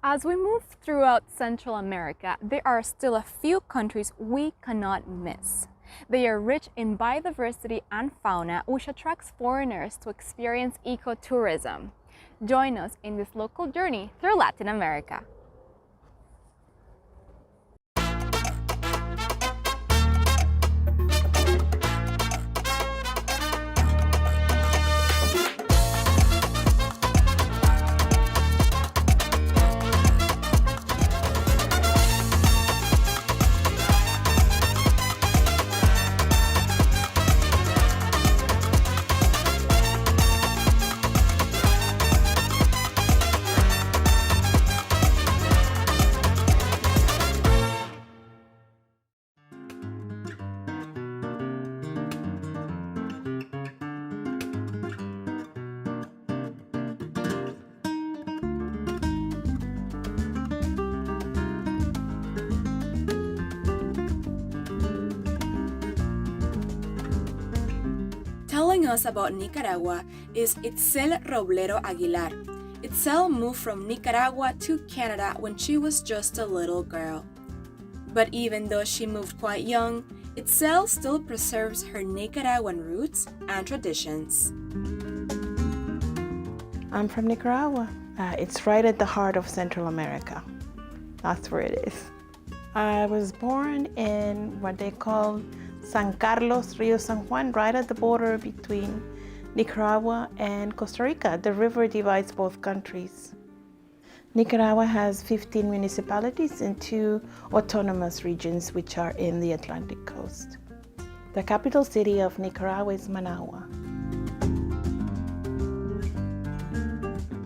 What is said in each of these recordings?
As we move throughout Central America, there are still a few countries we cannot miss. They are rich in biodiversity and fauna, which attracts foreigners to experience ecotourism. Join us in this local journey through Latin America. Telling us about Nicaragua is Itzel Roblero Aguilar. Itzel moved from Nicaragua to Canada when she was just a little girl. But even though she moved quite young, Itzel still preserves her Nicaraguan roots and traditions. I'm from Nicaragua. It's right at the heart of Central America. That's where it is. I was born in what they call San Carlos, Rio San Juan, right at the border between Nicaragua and Costa Rica. The river divides both countries. Nicaragua has 15 municipalities and 2 autonomous regions which are in the Atlantic coast. The capital city of Nicaragua is Managua.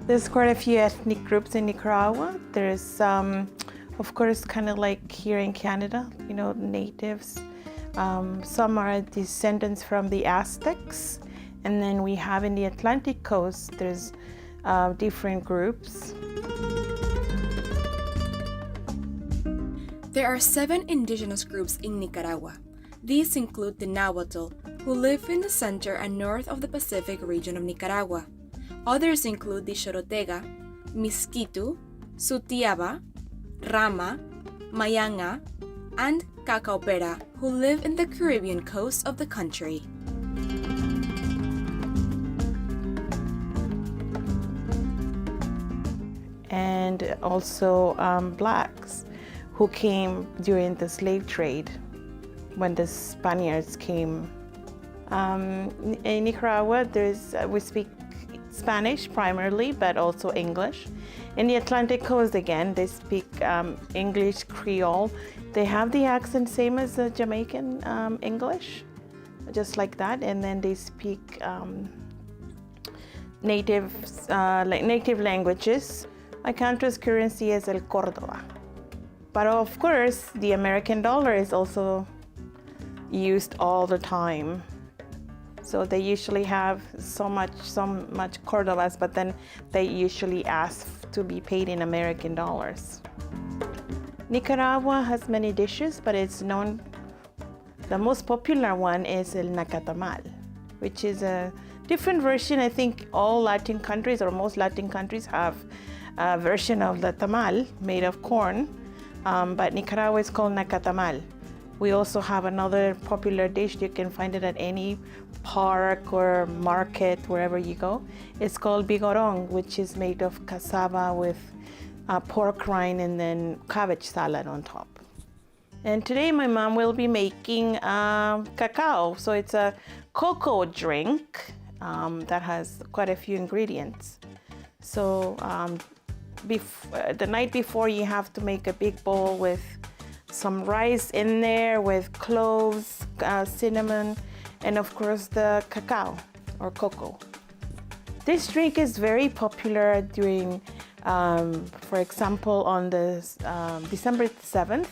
There's quite a few ethnic groups in Nicaragua. There's, of course, kind of like here in Canada, natives. Some are descendants from the Aztecs, and then we have in the Atlantic coast, there's different groups. There are 7 indigenous groups in Nicaragua. These include the Nahuatl, who live in the center and north of the Pacific region of Nicaragua. Others include the Xorotega, Miskitu, Sutiaba, Rama, Mayanga, and Cacaopera, who live in the Caribbean coast of the country. And also blacks who came during the slave trade when the Spaniards came. In Nicaragua, we speak Spanish primarily, but also English. In the Atlantic coast, again, they speak English, Creole. They have the accent same as the Jamaican English, just like that. And then they speak native languages. My country's currency is El Córdoba. But of course, the American dollar is also used all the time. So they usually have so much Cordobas, but then they usually ask to be paid in American dollars. Nicaragua has many dishes, but it's known, the most popular one is el nacatamal, which is a different version. I think all Latin countries or most Latin countries have a version of the tamal made of corn, but Nicaragua is called nacatamal. We also have another popular dish. You can find it at any park or market, wherever you go. It's called bigoron, which is made of cassava with pork rind and then cabbage salad on top. And today my mom will be making cacao. So it's a cocoa drink that has quite a few ingredients. So the night before, you have to make a big bowl with some rice in there with cloves, cinnamon, and of course the cacao or cocoa. This drink is very popular during, for example, on the December 7th,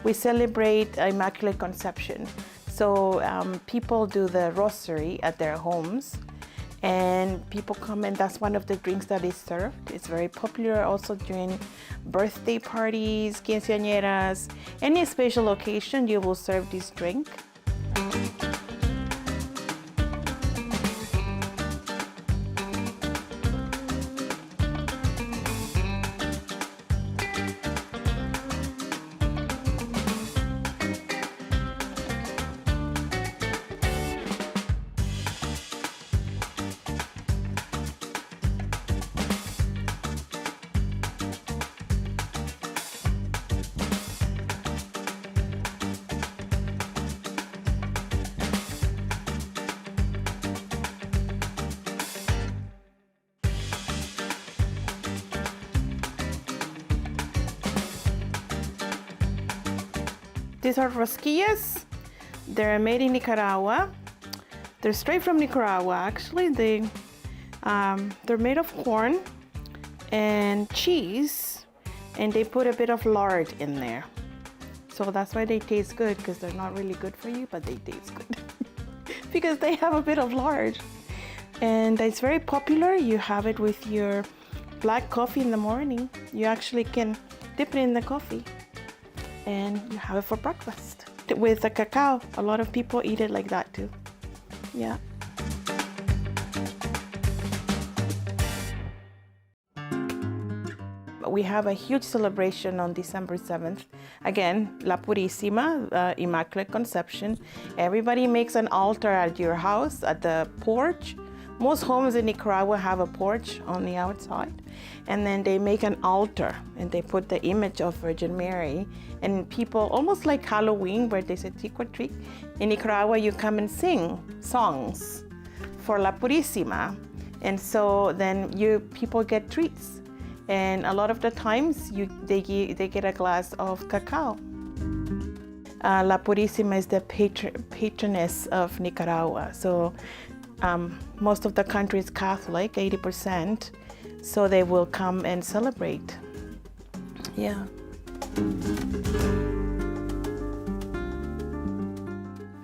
we celebrate Immaculate Conception. So people do the rosary at their homes, and people come, and that's one of the drinks that is served. It's very popular also during birthday parties, quinceañeras, any special occasion, you will serve this drink. These are rosquillas. They're made in Nicaragua. They're straight from Nicaragua, actually. They're made of corn and cheese, and they put a bit of lard in there. So that's why they taste good, because they're not really good for you, but they taste good because they have a bit of lard. And it's very popular. You have it with your black coffee in the morning. You actually can dip it in the coffee and you have it for breakfast. With the cacao, a lot of people eat it like that too. Yeah. We have a huge celebration on December 7th. Again, La Purísima, Immaculate Conception. Everybody makes an altar at your house, at the porch. Most homes in Nicaragua have a porch on the outside. And then they make an altar and they put the image of Virgin Mary. And people, almost like Halloween, where they say trick or treat. In Nicaragua, you come and sing songs for La Purísima. And so then people get treats. And a lot of the times they get a glass of cacao. La Purísima is the patroness of Nicaragua. So most of the country is Catholic, 80%. So they will come and celebrate. Yeah.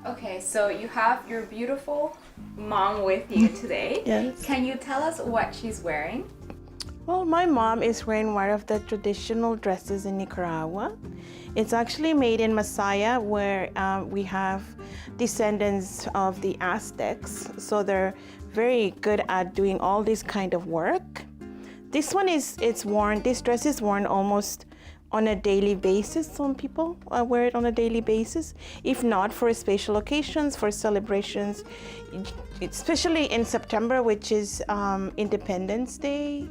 Okay, so you have your beautiful mom with you today. Yes. Can you tell us what she's wearing? Well, my mom is wearing one of the traditional dresses in Nicaragua. It's actually made in Masaya, where we have descendants of the Aztecs. So they're very good at doing all this kind of work. This dress is worn almost on a daily basis. Some people wear it on a daily basis. If not, for special occasions, for celebrations, especially in September, which is Independence Day.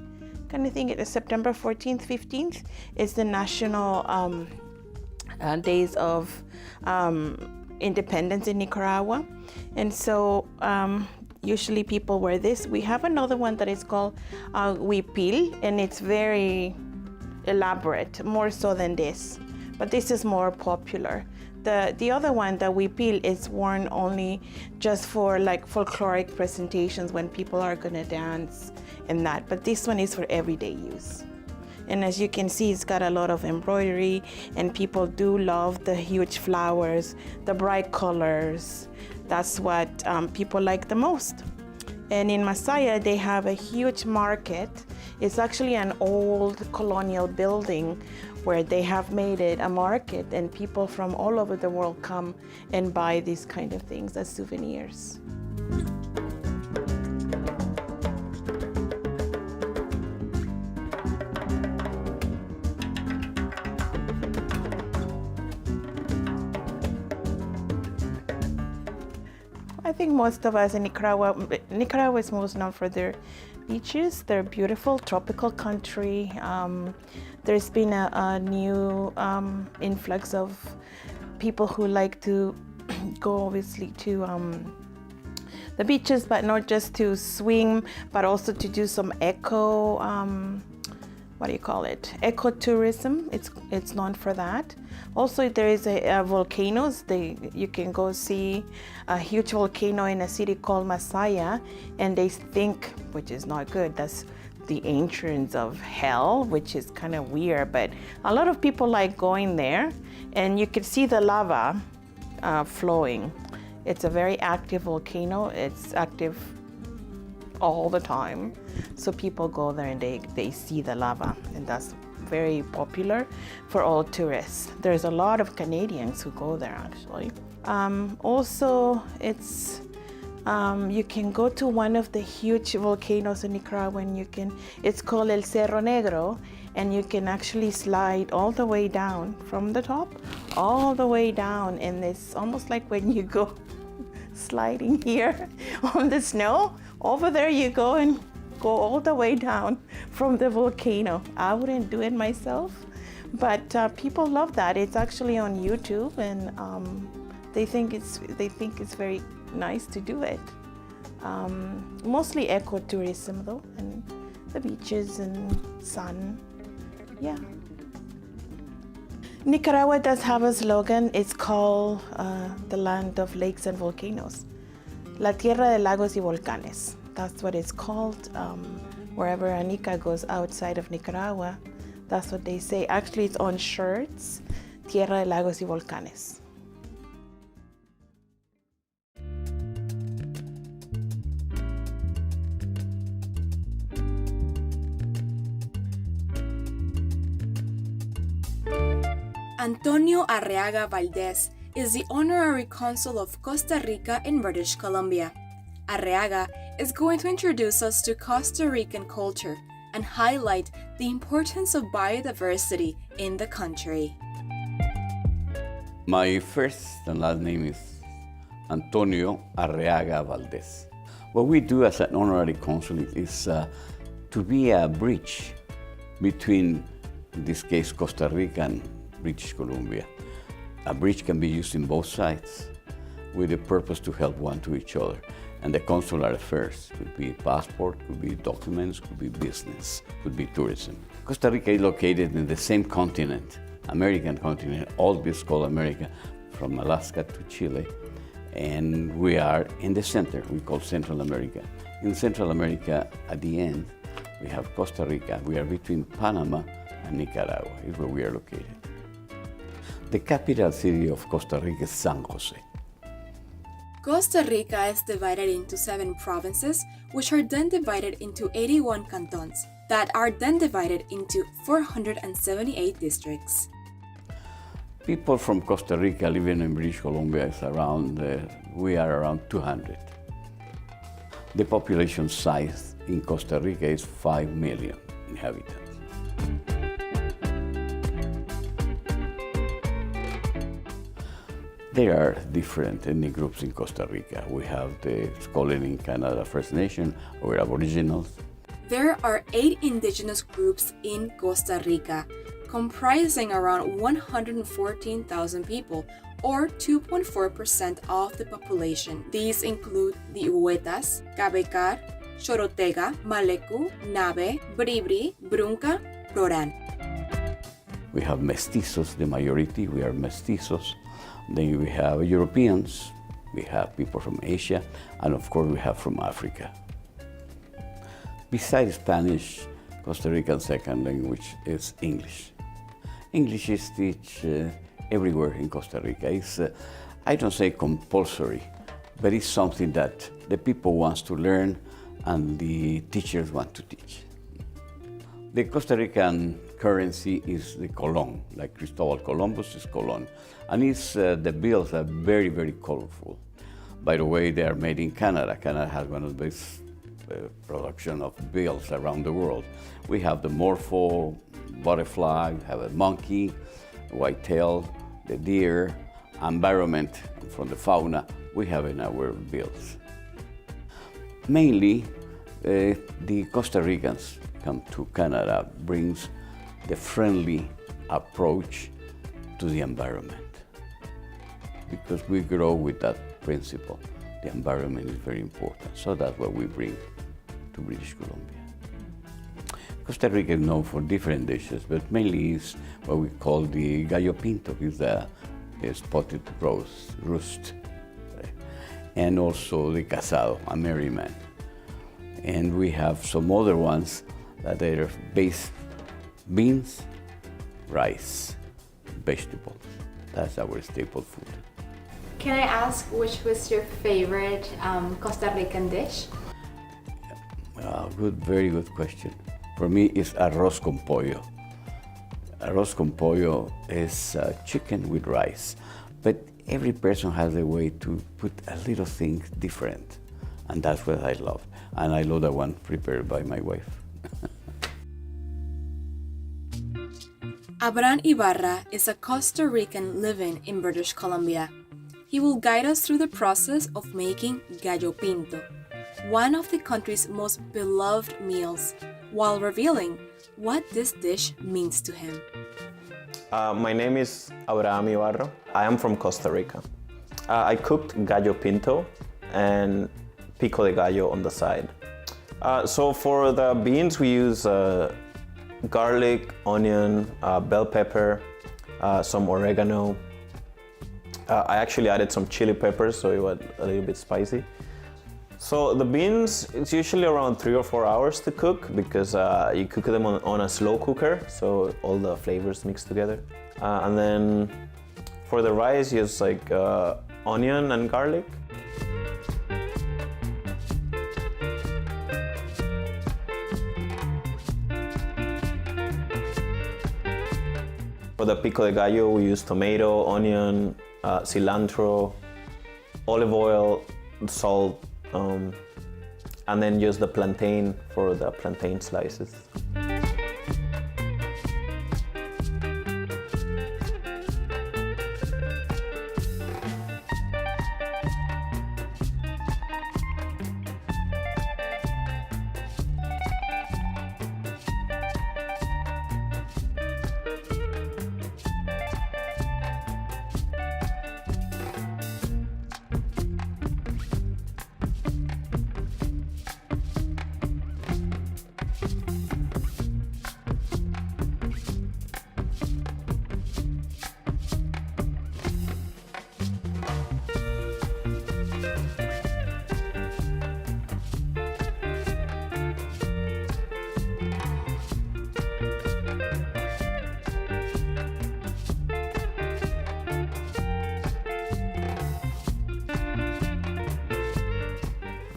Kind of thing. It's September 14th, 15th. It's the national days of independence in Nicaragua. And so usually people wear this. We have another one that is called huipil, and it's very elaborate, more so than this. But this is more popular. The other one, the huipil, is worn only just for like folkloric presentations when people are gonna dance and that. But this one is for everyday use. And as you can see, it's got a lot of embroidery, and people do love the huge flowers, the bright colors. That's what people like the most. And in Masaya, they have a huge market. It's actually an old colonial building where they have made it a market, and people from all over the world come and buy these kind of things as souvenirs. I think most of us in Nicaragua is most known for their beaches. They're beautiful, tropical country. There's been a new influx of people who like to go, obviously, to the beaches, but not just to swim, but also to do some ecotourism. It's known for that. Also, there is volcanoes. You can go see a huge volcano in a city called Masaya, and they think, which is not good, that's the entrance of hell, which is kind of weird, but a lot of people like going there, and you can see the lava flowing. It's a very active volcano. It's active all the time. So people go there and they see the lava, and that's very popular for all tourists. There's a lot of Canadians who go there, actually. Also, you can go to one of the huge volcanoes in Nicaragua, and it's called El Cerro Negro, and you can actually slide all the way down from the top, all the way down, and it's almost like when you go sliding here on the snow. Over there you go and go all the way down from the volcano. I wouldn't do it myself, but people love that. It's actually on YouTube, and they think it's very nice to do it. Mostly ecotourism though, and the beaches and sun. Yeah. Nicaragua does have a slogan. It's called the land of lakes and volcanoes. La tierra de lagos y volcanes. That's what it's called. Wherever a Nica goes outside of Nicaragua, that's what they say. Actually, it's on shirts, Tierra de Lagos y Volcanes. Antonio Arriaga Valdez is the Honorary Consul of Costa Rica in British Columbia. Arriaga is going to introduce us to Costa Rican culture and highlight the importance of biodiversity in the country. My first and last name is Antonio Arriaga Valdez. What we do as an honorary consul is to be a bridge between, in this case, Costa Rica and British Columbia. A bridge can be used in both sides with the purpose to help one to each other. And the consular affairs could be passport, could be documents, could be business, could be tourism. Costa Rica is located in the same continent, American continent, all this called America, from Alaska to Chile. And we are in the center, we call Central America. In Central America, at the end, we have Costa Rica. We are between Panama and Nicaragua, is where we are located. The capital city of Costa Rica is San Jose. Costa Rica is divided into 7 provinces, which are then divided into 81 cantons, that are then divided into 478 districts. People from Costa Rica living in British Columbia is around, we are around 200. The population size in Costa Rica is 5 million inhabitants. There are different ethnic groups in Costa Rica. We have the Scolen in Canada First Nation, or Aboriginals. There are 8 indigenous groups in Costa Rica, comprising around 114,000 people, or 2.4% of the population. These include the Huetas, Cabecar, Chorotega, Maleku, Nabe, Bribri, Brunca, Roran. We have mestizos, the majority, we are mestizos. Then we have Europeans, we have people from Asia, and of course we have from Africa. Besides Spanish, Costa Rican second language is English. English is taught everywhere in Costa Rica. It's, I don't say compulsory, but it's something that the people want to learn and the teachers want to teach. The Costa Rican currency is the colon, like Cristobal Columbus is colon. And it's, the bills are very, very colorful. By the way, they are made in Canada. Canada has one of the best production of bills around the world. We have the morpho, butterfly, we have a monkey, whitetail, the deer, environment from the fauna we have in our bills. Mainly, the Costa Ricans come to Canada brings the friendly approach to the environment. Because we grow with that principle. The environment is very important. So that's what we bring to British Columbia. Costa Rica is known for different dishes, but mainly is what we call the gallo pinto, is the spotted roost. And also the casado, a merry man. And we have some other ones that are based beans, rice, vegetables. That's our staple food. Can I ask which was your favorite Costa Rican dish? Very good question. For me, it's arroz con pollo. Arroz con pollo is chicken with rice, but every person has a way to put a little thing different, and that's what I love. And I love the one prepared by my wife. Abraham Ibarra is a Costa Rican living in British Columbia. He will guide us through the process of making gallo pinto, one of the country's most beloved meals, while revealing what this dish means to him. My name is Abraham Ibarra. I am from Costa Rica. I cooked gallo pinto and pico de gallo on the side. So for the beans, we use garlic, onion, bell pepper, some oregano. I actually added some chili peppers so it was a little bit spicy. So the beans, it's usually around 3 or 4 hours to cook because you cook them on a slow cooker, so all the flavors mix together. And then for the rice, use like onion and garlic. For the pico de gallo, we use tomato, onion, cilantro, olive oil, salt, and then use the plantain for the plantain slices.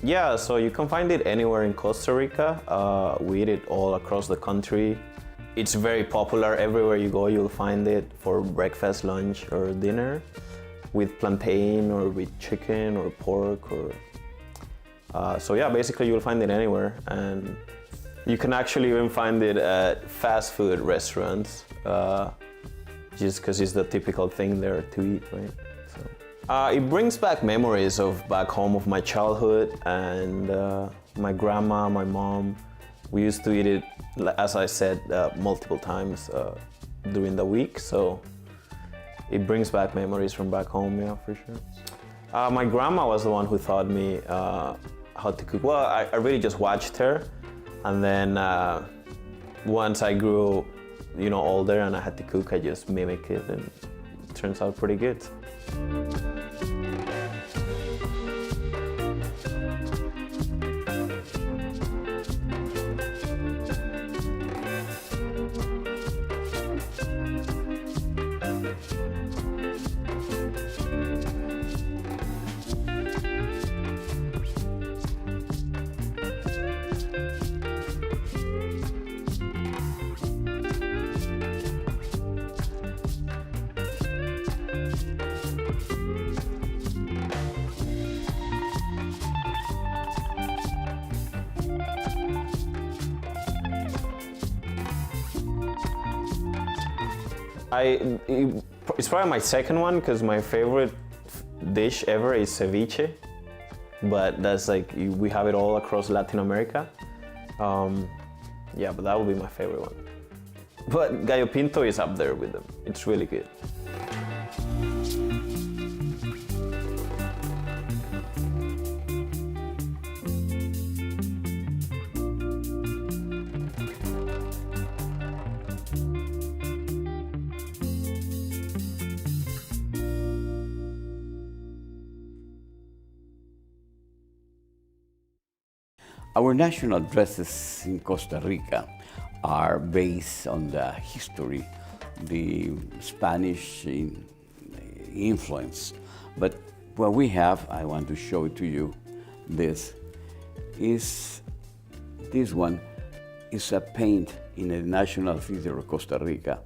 Yeah, so you can find it anywhere in Costa Rica. We eat it all across the country. It's very popular. Everywhere you go, you'll find it for breakfast, lunch, or dinner, with plantain or with chicken or pork. So yeah, basically you'll find it anywhere. And you can actually even find it at fast food restaurants, just because it's the typical thing there to eat, right? It brings back memories of back home of my childhood and my grandma, my mom. We used to eat it, as I said, multiple times during the week. So it brings back memories from back home, yeah, for sure. My grandma was the one who taught me how to cook. Well, I really just watched her. And then once I grew, older and I had to cook, I just mimicked it and it turns out pretty good. It's probably my second one because my favorite dish ever is ceviche, but that's like, we have it all across Latin America. Yeah, but that would be my favorite one. But gallo pinto is up there with them. It's really good. Our national dresses in Costa Rica are based on the history, the Spanish influence. But what we have, I want to show it to you, this one is a paint in the National Theater of Costa Rica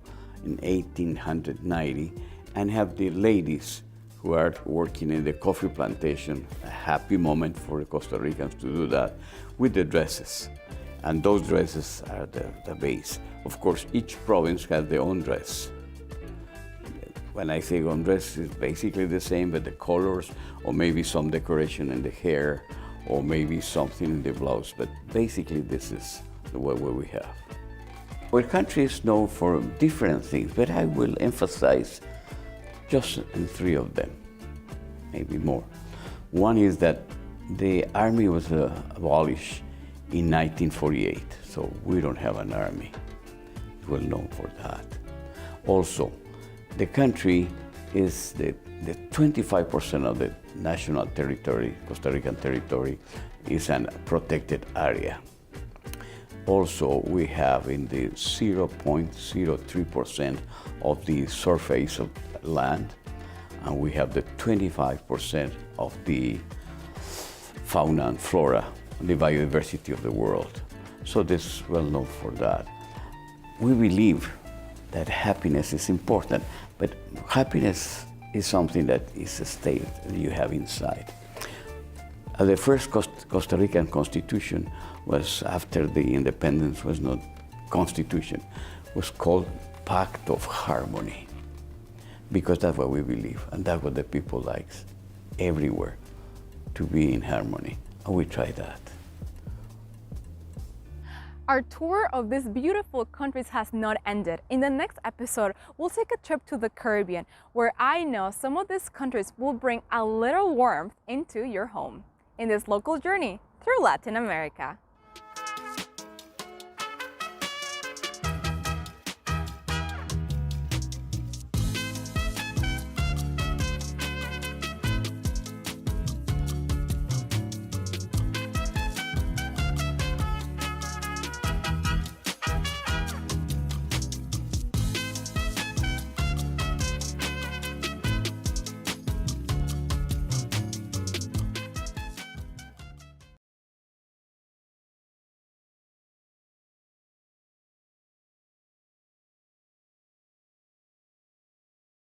in 1890, and have the ladies who are working in the coffee plantation, a happy moment for the Costa Ricans to do that, with the dresses. And those dresses are the base. Of course, each province has their own dress. When I say own dress, it's basically the same, but the colors, or maybe some decoration in the hair, or maybe something in the blouse, but basically this is the way we have. Our country is known for different things, but I will emphasize just in 3 of them, maybe more. One is that the army was abolished in 1948, so we don't have an army. We're known for that. Also, The country is the 25% of the national territory, Costa Rican territory, is a protected area. Also, we have in the 0.03% of the surface of land, and we have the 25% of the fauna and flora, the biodiversity of the world. So this is well known for that. We believe that happiness is important, but happiness is something that is a state that you have inside. The first Costa Rican constitution was, after the independence, was not constitution, was called Pact of Harmony, because that's what we believe, and that's what the people likes everywhere, to be in harmony, and we try that. Our tour of these beautiful countries has not ended. In the next episode, we'll take a trip to the Caribbean, where I know some of these countries will bring a little warmth into your home in this local journey through Latin America.